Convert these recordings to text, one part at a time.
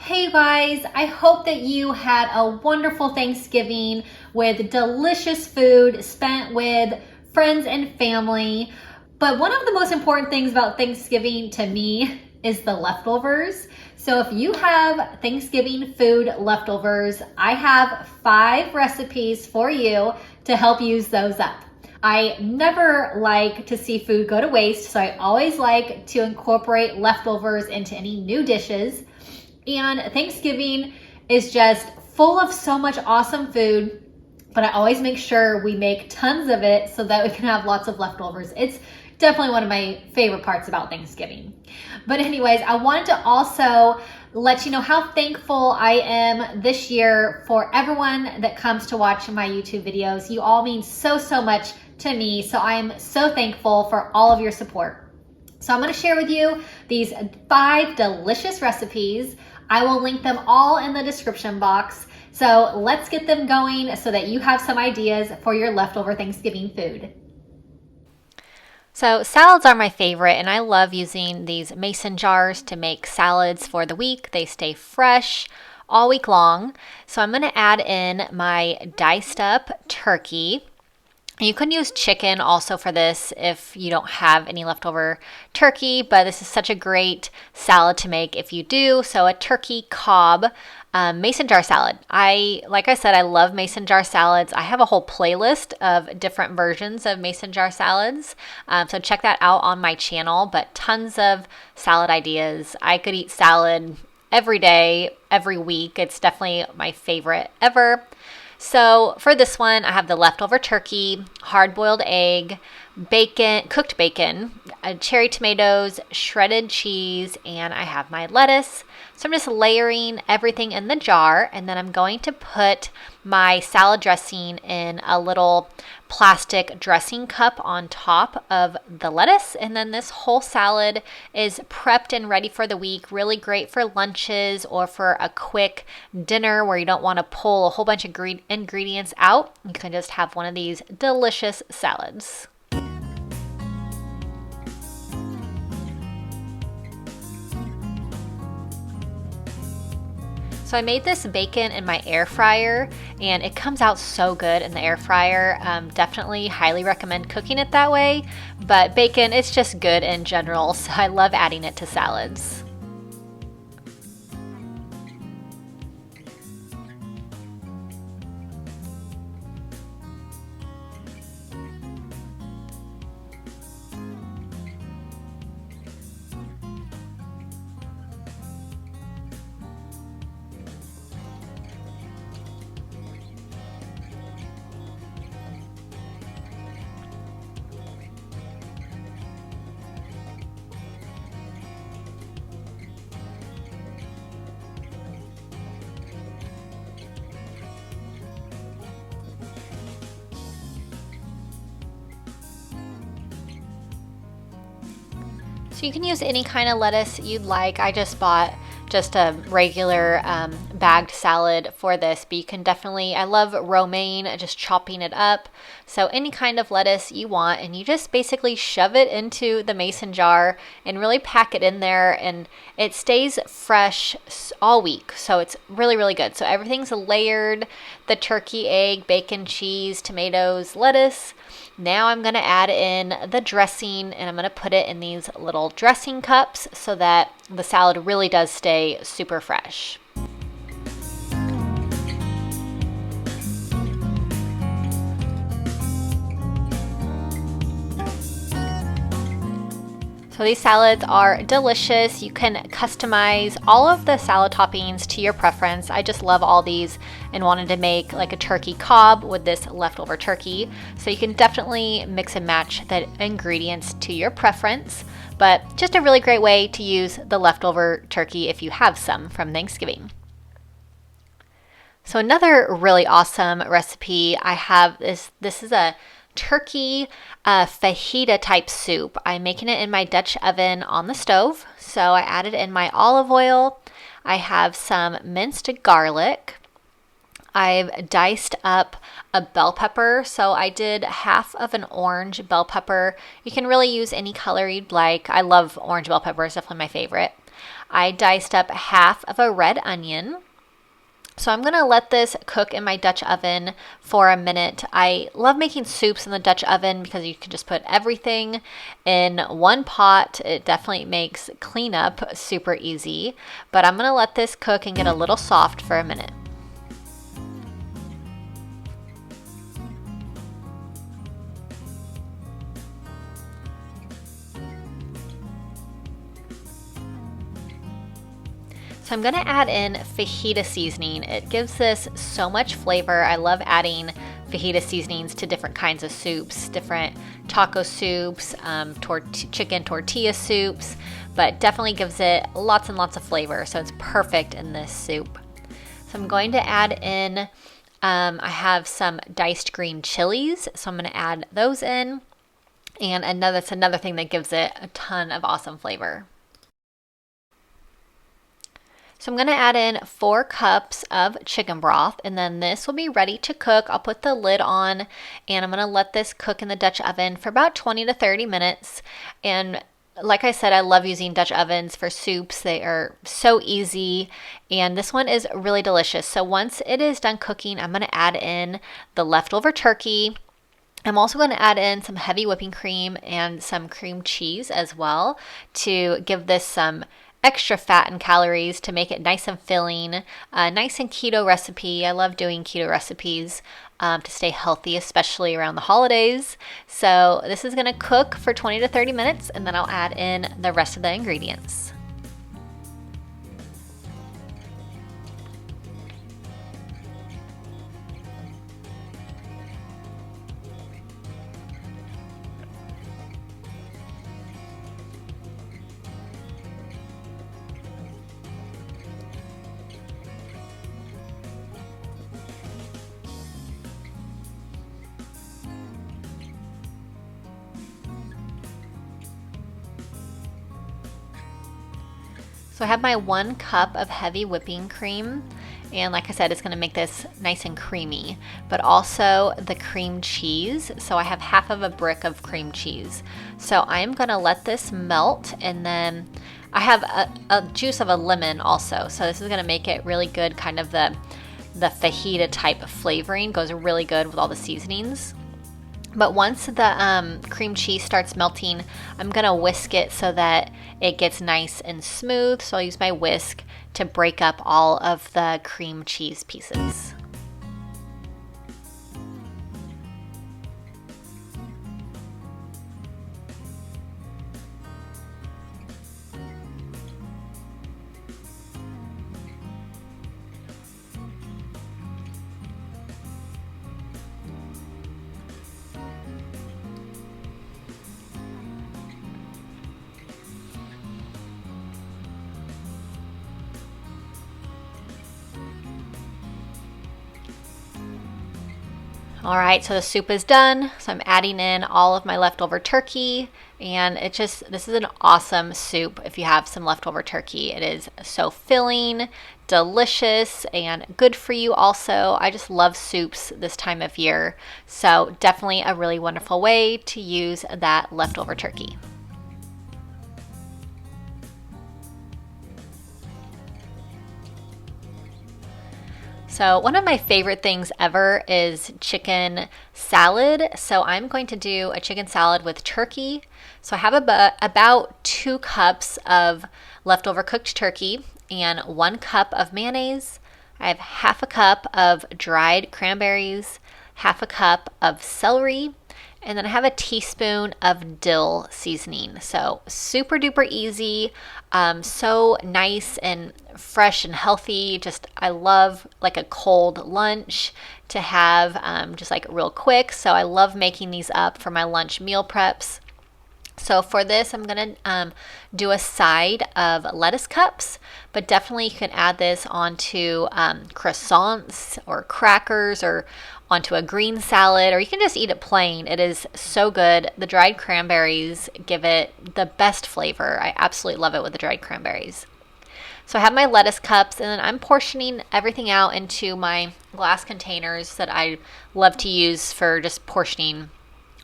Hey guys, I hope that you had a wonderful Thanksgiving with delicious food spent with friends and family. But one of the most important things about Thanksgiving to me is the leftovers. So if you have Thanksgiving food leftovers, I have 5 recipes for you to help use those up. I never like to see food go to waste, so I always like to incorporate leftovers into any new dishes. And Thanksgiving is just full of so much awesome food, but I always make sure we make tons of it so that we can have lots of leftovers. It's definitely one of my favorite parts about Thanksgiving. But anyways, I wanted to also let you know how thankful I am this year for everyone that comes to watch my YouTube videos. You all mean so much to me, so I am so thankful for all of your support. So I'm going to share with you these 5 delicious recipes. I will link them all in the description box. So let's get them going so that you have some ideas for your leftover Thanksgiving food. So salads are my favorite, and I love using these mason jars to make salads for the week. They stay fresh all week long. So I'm going to add in my diced up turkey. You can use chicken also for this if you don't have any leftover turkey, but this is such a great salad to make if you do. So a Turkey Cobb mason jar salad. Like I said, I love mason jar salads. I have a whole playlist of different versions of mason jar salads. So check that out on my channel, but tons of salad ideas. I could eat salad every day, every week. It's definitely my favorite ever. So for this one, I have the leftover turkey, hard-boiled egg, bacon, cooked bacon, cherry tomatoes, shredded cheese, and I have my lettuce. So I'm just layering everything in the jar, and then I'm going to put my salad dressing in a little plastic dressing cup on top of the lettuce, and then this whole salad is prepped and ready for the week. Really great for lunches or for a quick dinner where you don't want to pull a whole bunch of ingredients out. You can just have one of these delicious salads. So I made this bacon in my air fryer, and it comes out so good in the air fryer. Definitely highly recommend cooking it that way, but bacon, it's just good in general, so I love adding it to salads. So you can use any kind of lettuce you'd like. I just bought just a regular bagged salad for this, but you can definitely, I love romaine, just chopping it up. So any kind of lettuce you want, and you just basically shove it into the mason jar and really pack it in there, and it stays fresh all week. So it's really good. So everything's layered, the turkey, egg, bacon, cheese, tomatoes, lettuce. Now I'm going to add in the dressing, and I'm going to put it in these little dressing cups so that the salad really does stay super fresh. So these salads are delicious. You can customize all of the salad toppings to your preference. I just love all these and wanted to make like a turkey Cobb with this leftover turkey. So you can definitely mix and match the ingredients to your preference, but just a really great way to use the leftover turkey if you have some from Thanksgiving. So another really awesome recipe I have is, this is a turkey fajita type soup. I'm making it in my Dutch oven on the stove. So I added in my olive oil. I have some minced garlic. I've diced up a bell pepper. So I did half of an orange bell pepper. You can really use any color you'd like. I love orange bell pepper, it's definitely my favorite. I diced up half of a red onion. So I'm going to let this cook in my Dutch oven for a minute. I love making soups in the Dutch oven because you can just put everything in one pot. It definitely makes cleanup super easy. But I'm going to let this cook and get a little soft for a minute. So I'm going to add in fajita seasoning. It gives this so much flavor. I love adding fajita seasonings to different kinds of soups, different taco soups, chicken tortilla soups, but definitely gives it lots and lots of flavor. So it's perfect in this soup. So I'm going to add in, I have some diced green chilies. So I'm going to add those in. And that's another thing that gives it a ton of awesome flavor. So I'm going to add in 4 cups of chicken broth, and then this will be ready to cook. I'll put the lid on, and I'm going to let this cook in the Dutch oven for about 20 to 30 minutes. And like I said, I love using Dutch ovens for soups. They are so easy, and this one is really delicious. So once it is done cooking, I'm going to add in the leftover turkey. I'm also going to add in some heavy whipping cream and some cream cheese as well to give this some extra fat and calories to make it nice and filling, nice and keto recipe. I love doing keto recipes to stay healthy, especially around the holidays. So this is going to cook for 20 to 30 minutes, and then I'll add in the rest of the ingredients. So I have my 1 cup of heavy whipping cream, and like I said, it's going to make this nice and creamy, but also the cream cheese. So I have half of a brick of cream cheese. So I'm going to let this melt, and then I have a juice of a lemon also. So this is going to make it really good, kind of the fajita type of flavoring. Goes really good with all the seasonings. But once the cream cheese starts melting, I'm going to whisk it so that it gets nice and smooth. So I'll use my whisk to break up all of the cream cheese pieces. All right, so the soup is done. So I'm adding in all of my leftover turkey, and this is an awesome soup if you have some leftover turkey. It is so filling, delicious, and good for you also. I just love soups this time of year. So definitely a really wonderful way to use that leftover turkey. So one of my favorite things ever is chicken salad. So I'm going to do a chicken salad with turkey. So I have about 2 cups of leftover cooked turkey and 1 cup of mayonnaise. I have half a cup of dried cranberries, half a cup of celery, and then I have a teaspoon of dill seasoning. So super duper easy, so nice and fresh and healthy. I love like a cold lunch to have just like real quick. So I love making these up for my lunch meal preps. So for this, I'm going to do a side of lettuce cups, but definitely you can add this onto croissants or crackers or onto a green salad, or you can just eat it plain. It is so good. The dried cranberries give it the best flavor. I absolutely love it with the dried cranberries. So I have my lettuce cups, and then I'm portioning everything out into my glass containers that I love to use for just portioning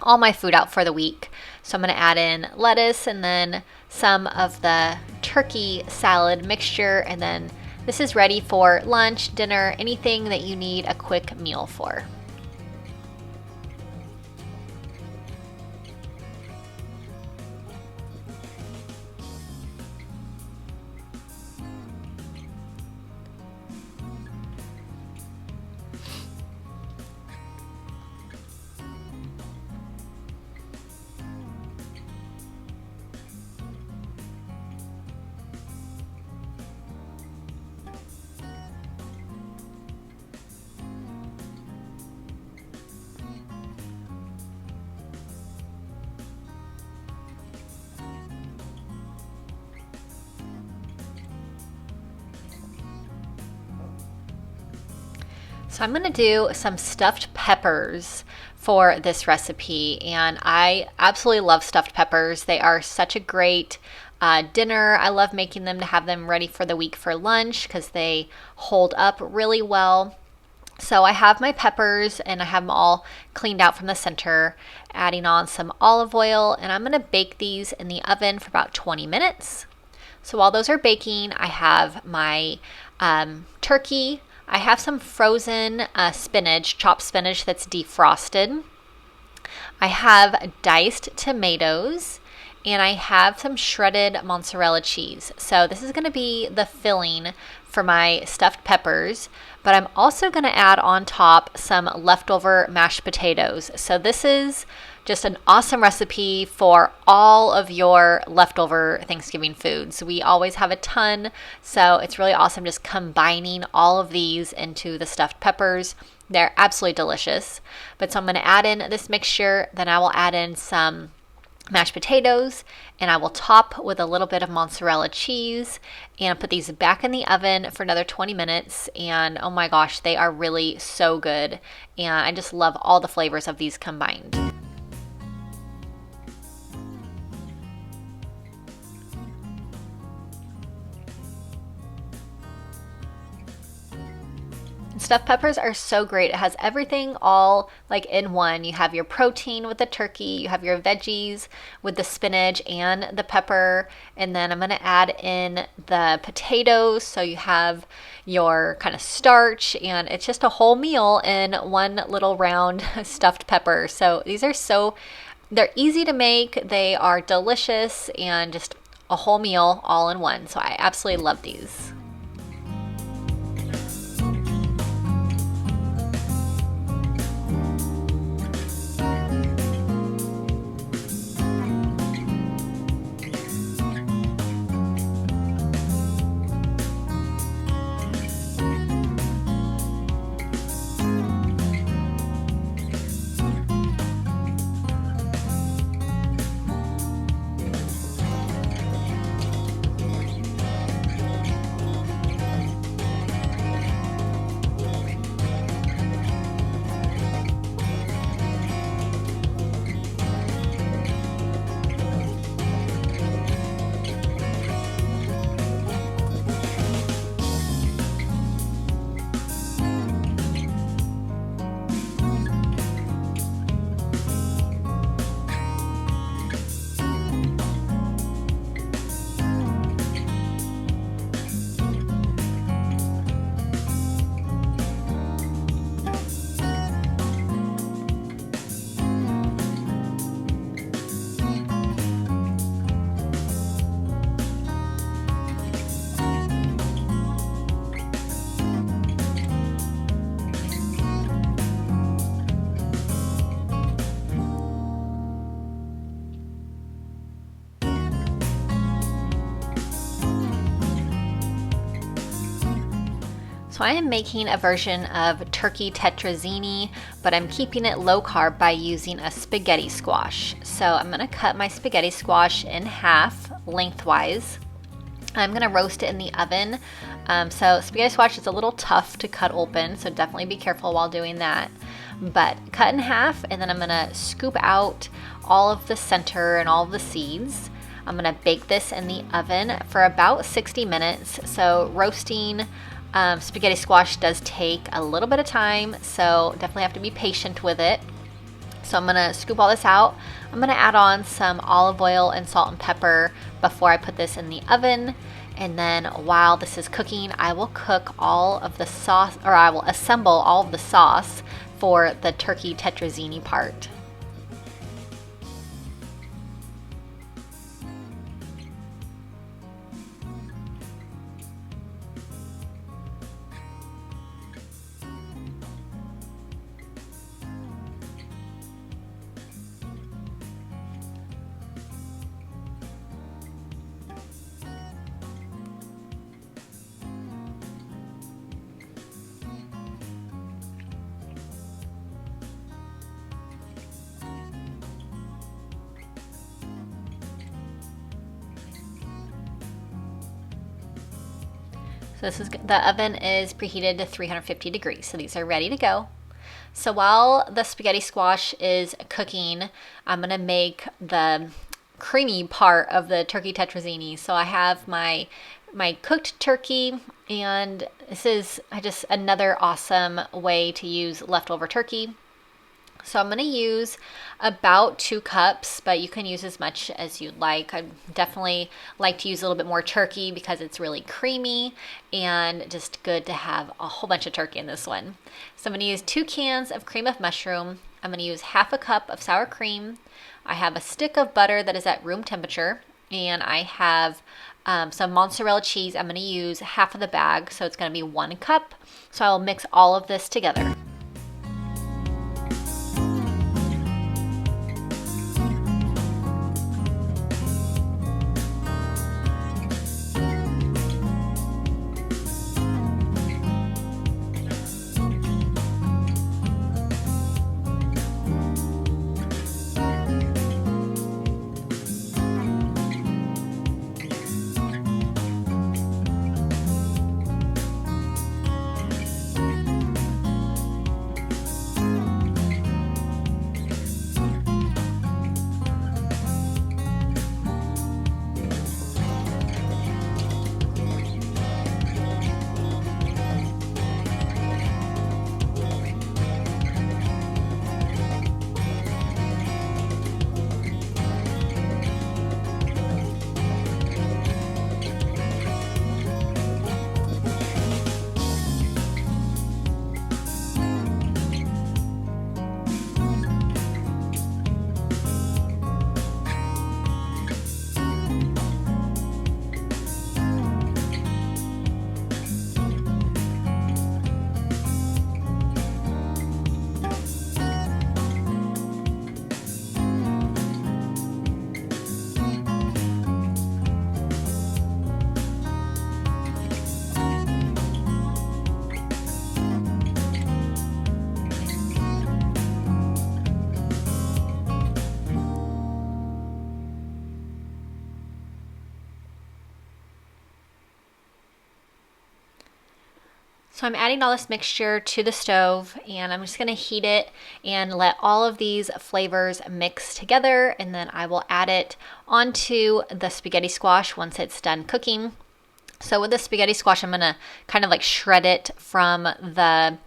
all my food out for the week. So I'm going to add in lettuce and then some of the turkey salad mixture, and then this is ready for lunch, dinner, anything that you need a quick meal for. So I'm going to do some stuffed peppers for this recipe, and I absolutely love stuffed peppers. They are such a great dinner. I love making them to have them ready for the week for lunch because they hold up really well. So I have my peppers and I have them all cleaned out from the center, adding on some olive oil, and I'm going to bake these in the oven for about 20 minutes. So while those are baking, I have my turkey. I have some frozen spinach, chopped spinach that's defrosted. I have diced tomatoes, and I have some shredded mozzarella cheese. So this is going to be the filling for my stuffed peppers, but I'm also going to add on top some leftover mashed potatoes. So this is just an awesome recipe for all of your leftover Thanksgiving foods. We always have a ton, so it's really awesome just combining all of these into the stuffed peppers. They're absolutely delicious. But so I'm going to add in this mixture, then I will add in some mashed potatoes, and I will top with a little bit of mozzarella cheese and put these back in the oven for another 20 minutes. And oh my gosh, they are really so good. And I just love all the flavors of these combined. Stuffed peppers are so great. It has everything all like in one. You have your protein with the turkey, you have your veggies with the spinach and the pepper, and then I'm going to add in the potatoes, so you have your kind of starch, and it's just a whole meal in one little round stuffed pepper. So these are they're easy to make, they are delicious, and just a whole meal all in one. So I absolutely love these. So I am making a version of turkey tetrazzini, but I'm keeping it low carb by using a spaghetti squash. So I'm going to cut my spaghetti squash in half lengthwise. I'm going to roast it in the oven. So spaghetti squash is a little tough to cut open, so definitely be careful while doing that. But cut in half, and then I'm going to scoop out all of the center and all of the seeds. I'm going to bake this in the oven for about 60 minutes. So roasting spaghetti squash does take a little bit of time, so definitely have to be patient with it. So I'm gonna scoop all this out. I'm gonna add on some olive oil and salt and pepper before I put this in the oven. And then while this is cooking, I will cook all of the sauce, or I will assemble all of the sauce for the turkey tetrazzini part. So the oven is preheated to 350 degrees. So these are ready to go. So while the spaghetti squash is cooking, I'm gonna make the creamy part of the turkey tetrazzini. So I have my cooked turkey, and this is just another awesome way to use leftover turkey. So I'm going to use about 2 cups, but you can use as much as you'd like. I definitely like to use a little bit more turkey because it's really creamy and just good to have a whole bunch of turkey in this one. So I'm going to use 2 cans of cream of mushroom. I'm going to use half a cup of sour cream. I have a stick of butter that is at room temperature, and I have some mozzarella cheese. I'm going to use half of the bag, so it's going to be 1 cup. So I'll mix all of this together. So I'm adding all this mixture to the stove, and I'm just going to heat it and let all of these flavors mix together, and then I will add it onto the spaghetti squash once it's done cooking. So with the spaghetti squash, I'm going to kind of like shred it from the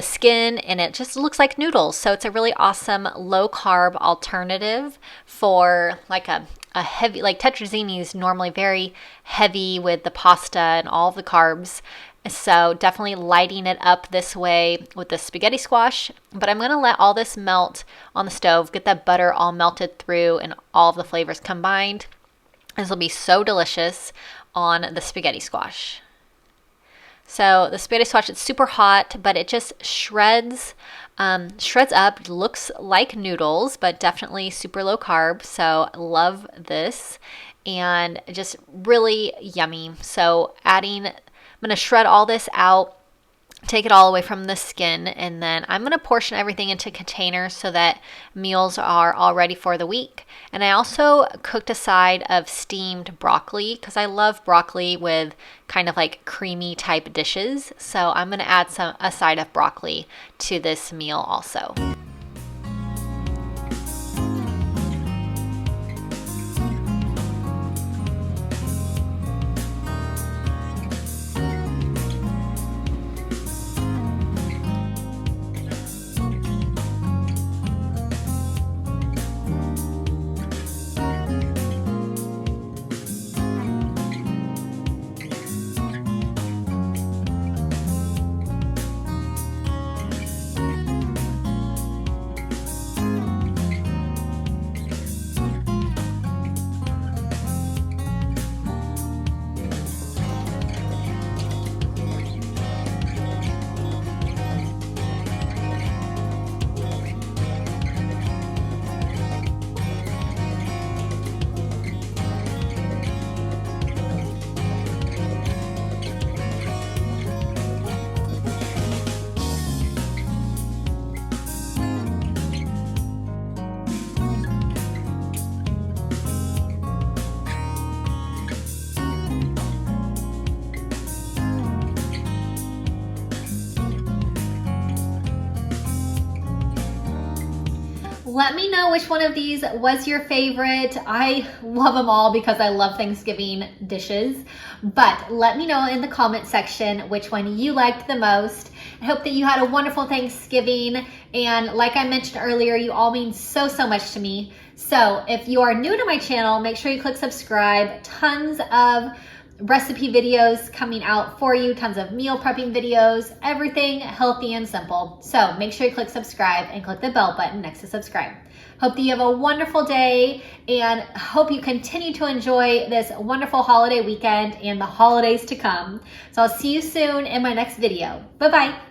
skin, and it just looks like noodles. So it's a really awesome low carb alternative for like a heavy, like tetrazzini is normally very heavy with the pasta and all of the carbs. So definitely lighting it up this way with the spaghetti squash. But I'm going to let all this melt on the stove, get that butter all melted through and all of the flavors combined. This will be so delicious on the spaghetti squash. So the spaghetti squash, it's super hot, but it just shreds up, looks like noodles, but definitely super low carb. So love this, and just really yummy. So I'm going to shred all this out, take it all away from the skin, and then I'm going to portion everything into containers so that meals are all ready for the week. And I also cooked a side of steamed broccoli because I love broccoli with kind of like creamy type dishes. So I'm going to add a side of broccoli to this meal also. Let me know which one of these was your favorite. I love them all because I love Thanksgiving dishes, but let me know in the comment section which one you liked the most. I hope that you had a wonderful Thanksgiving, and like I mentioned earlier, you all mean so much to me. So if you are new to my channel, make sure you click subscribe. Tons of recipe videos coming out for you, tons of meal prepping videos, everything healthy and simple. So make sure you click subscribe and click the bell button next to subscribe. Hope that you have a wonderful day, and hope you continue to enjoy this wonderful holiday weekend and the holidays to come. So I'll see you soon in my next video. Bye-bye.